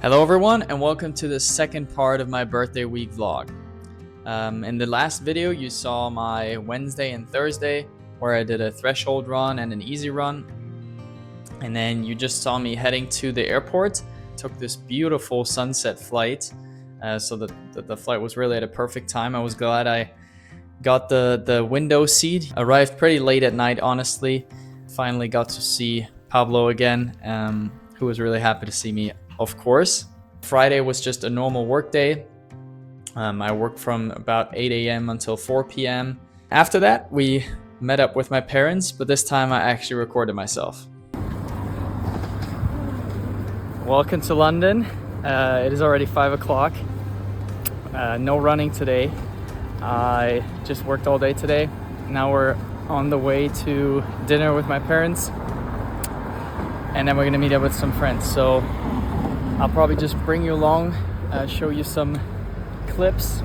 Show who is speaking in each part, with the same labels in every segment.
Speaker 1: Hello everyone and welcome to the second part of my birthday week vlog. In the last video you saw my Wednesday and Thursday where I did a threshold run and an easy run. And then you just saw me heading to the airport. Took this beautiful sunset flight. So the flight was really at a perfect time. I was glad I got the window seat. Arrived pretty late at night, honestly. Finally got to see Pablo again, who was really happy to see me, of course. Friday was just a normal work day. I worked from about 8 a.m. until 4 p.m. After that, we met up with my parents, but this time I actually recorded myself. Welcome to London. It is already 5 o'clock. No running today. I just worked all day today. Now we're on the way to dinner with my parents, and then we're gonna meet up with some friends. So I'll probably just bring you along, show you some clips,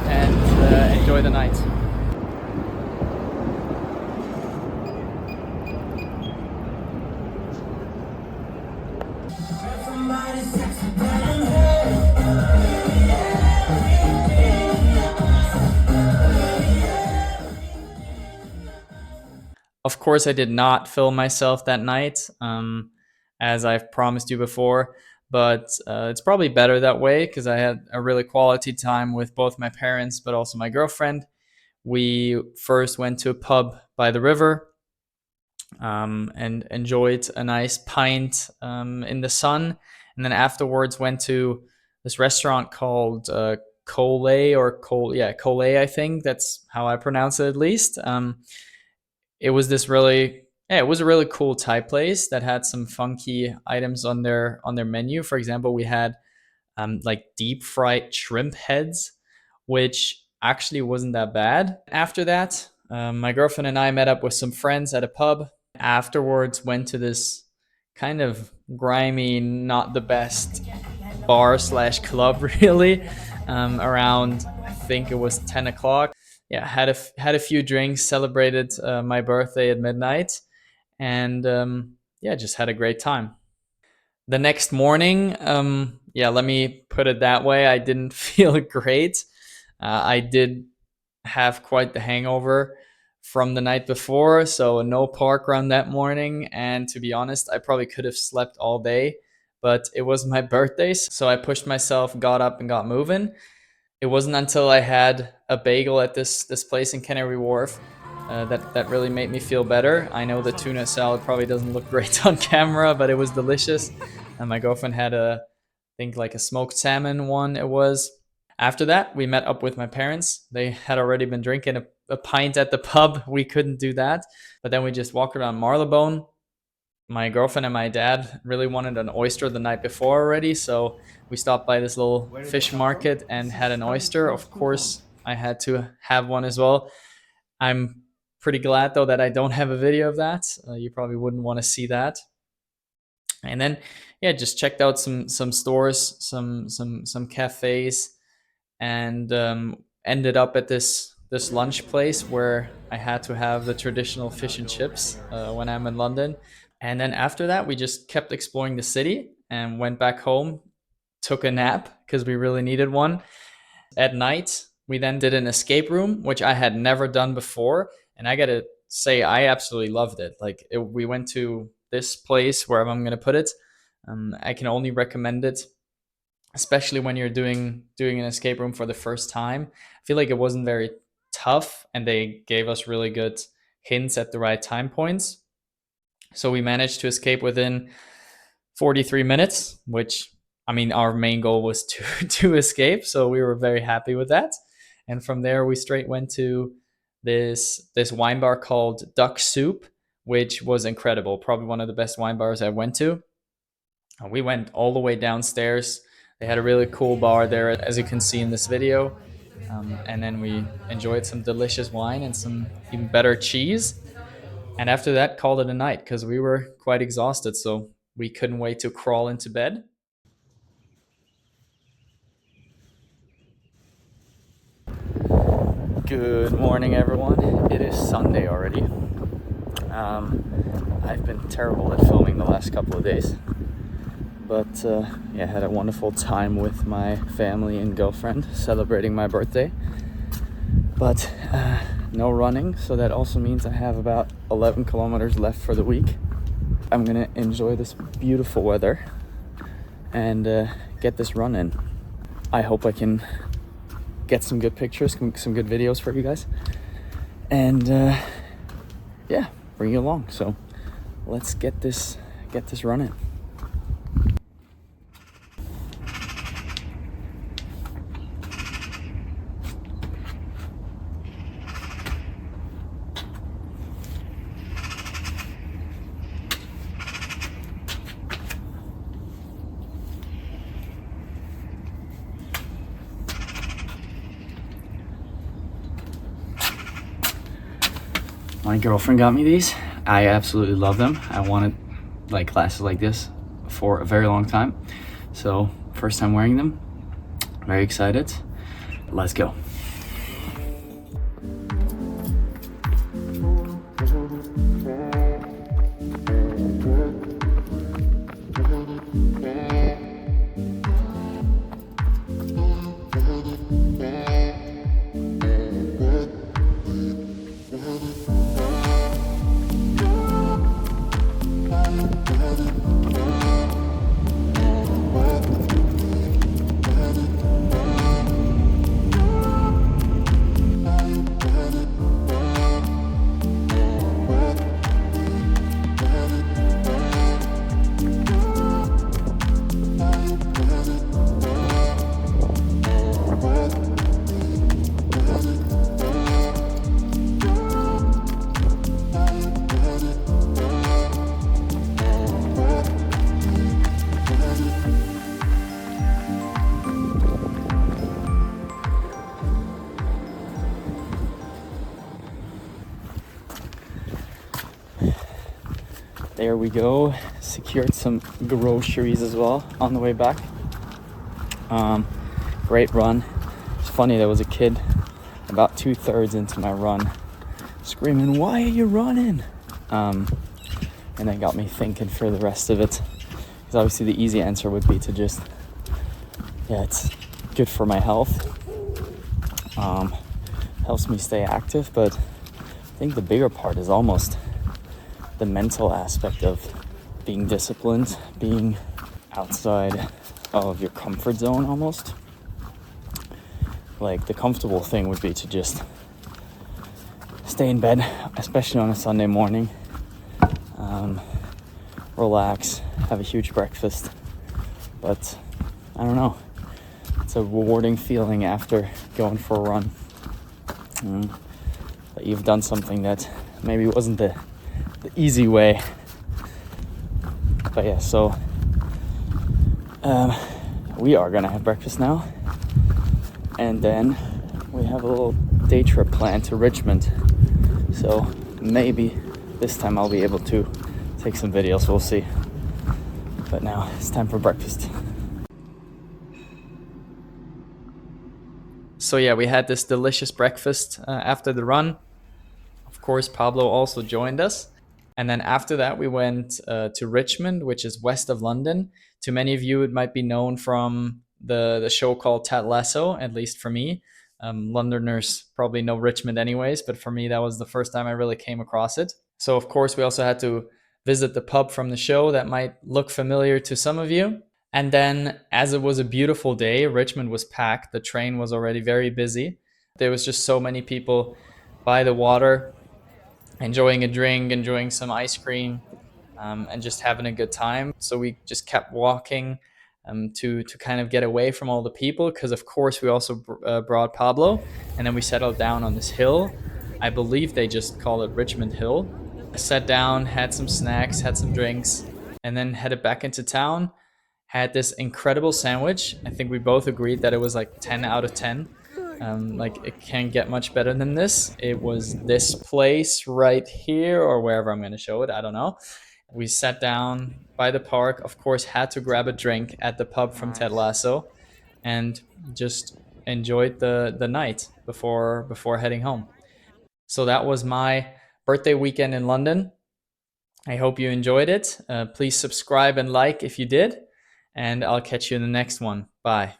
Speaker 1: and enjoy the night. Of course, I did not film myself that night, as I've promised you before, but it's probably better that way because I had a really quality time with both my parents, but also my girlfriend. We first went to a pub by the river and enjoyed a nice pint in the sun. And then afterwards went to this restaurant called Collet Collet, I think. That's how I pronounce it, at least. It was it was a really cool Thai place that had some funky items on their menu. For example, we had like deep fried shrimp heads, which actually wasn't that bad. After that, my girlfriend and I met up with some friends at a pub. Afterwards, went to this kind of grimy, not the best bar slash club, really. Around, I think it was 10 o'clock. Yeah, had a few drinks, celebrated my birthday at midnight, and yeah, just had a great time. The next morning, yeah, let me put it that way, I didn't feel great. I did have quite the hangover from the night before, so no park run that morning. And to be honest, I probably could have slept all day, but it was my birthday, so I pushed myself, got up, and got moving. It wasn't until I had a bagel at this place in Canary Wharf that really made me feel better. I know the tuna salad probably doesn't look great on camera, but it was delicious. And my girlfriend had I think like a smoked salmon one it was. After that, we met up with my parents. They had already been drinking a pint at the pub. We couldn't do that. But then we just walked around Marylebone. My girlfriend and my dad really wanted an oyster the night before already, so we stopped by this little fish market and had an oyster. Of course, I had to have one as well. I'm pretty glad though that I don't have a video of that. You probably wouldn't want to see that. And then, yeah, just checked out some stores, some cafes, and ended up at this lunch place where I had to have the traditional fish and chips when I'm in London. And then after that, we just kept exploring the city and went back home, took a nap because we really needed one. At night, we then did an escape room, which I had never done before. And I got to say, I absolutely loved it. We went to this place, wherever I'm going to put it. I can only recommend it, especially when you're doing an escape room for the first time. I feel like it wasn't very tough, and they gave us really good hints at the right time points. So we managed to escape within 43 minutes, which, I mean, our main goal was to escape. So we were very happy with that. And from there, we straight went to this wine bar called Duck Soup, which was incredible. Probably one of the best wine bars I went to. We went all the way downstairs. They had a really cool bar there, as you can see in this video. And then we enjoyed some delicious wine and some even better cheese. And after that, called it a night because we were quite exhausted, so we couldn't wait to crawl into bed. Good morning, everyone. It is Sunday already. I've been terrible at filming the last couple of days, But yeah, I had a wonderful time with my family and girlfriend celebrating my birthday. But no running, so that also means I have about 11 kilometers left for the week. I'm gonna enjoy this beautiful weather and get this run in. I hope I can get some good pictures, some good videos for you guys, and yeah, bring you along. So let's get this run in. My girlfriend got me these. I absolutely love them. I wanted like glasses like this for a very long time. So first time wearing them, very excited. Let's go. There we go. Secured some groceries as well on the way back. Great run. It's funny, there was a kid about 2/3 into my run screaming, "Why are you running?" And that got me thinking for the rest of it. Because obviously the easy answer would be to just, yeah, it's good for my health. Helps me stay active, but I think the bigger part is almost the mental aspect of being disciplined, being outside of your comfort zone almost. Like the comfortable thing would be to just stay in bed, especially on a Sunday morning, relax, have a huge breakfast. But I don't know, it's a rewarding feeling after going for a run, that you've done something that maybe wasn't the easy way. But yeah, so we are gonna have breakfast now, and then we have a little day trip planned to Richmond. So maybe this time I'll be able to take some videos, we'll see. But now it's time for breakfast. So yeah, we had this delicious breakfast after the run. Of course, Pablo also joined us. And then after that, we went to Richmond, which is west of London. To many of you, it might be known from the show called Ted Lasso, at least for me. Londoners probably know Richmond anyways, but for me, that was the first time I really came across it. So, of course, we also had to visit the pub from the show that might look familiar to some of you. And then, as it was a beautiful day, Richmond was packed. The train was already very busy. There was just so many people by the water, enjoying a drink, enjoying some ice cream, and just having a good time. So we just kept walking to kind of get away from all the people, because of course we also brought Pablo, and then we settled down on this hill. I believe they just call it Richmond Hill. I sat down, had some snacks, had some drinks, and then headed back into town. Had this incredible sandwich. I think we both agreed that it was like 10 out of 10. Like it can't get much better than this. It was this place right here, or wherever I'm going to show it. I don't know. We sat down by the park. Of course, had to grab a drink at the pub from Ted Lasso, and just enjoyed the night before heading home. So that was my birthday weekend in London. I hope you enjoyed it. Please subscribe and like if you did. and I'll catch you in the next one. Bye.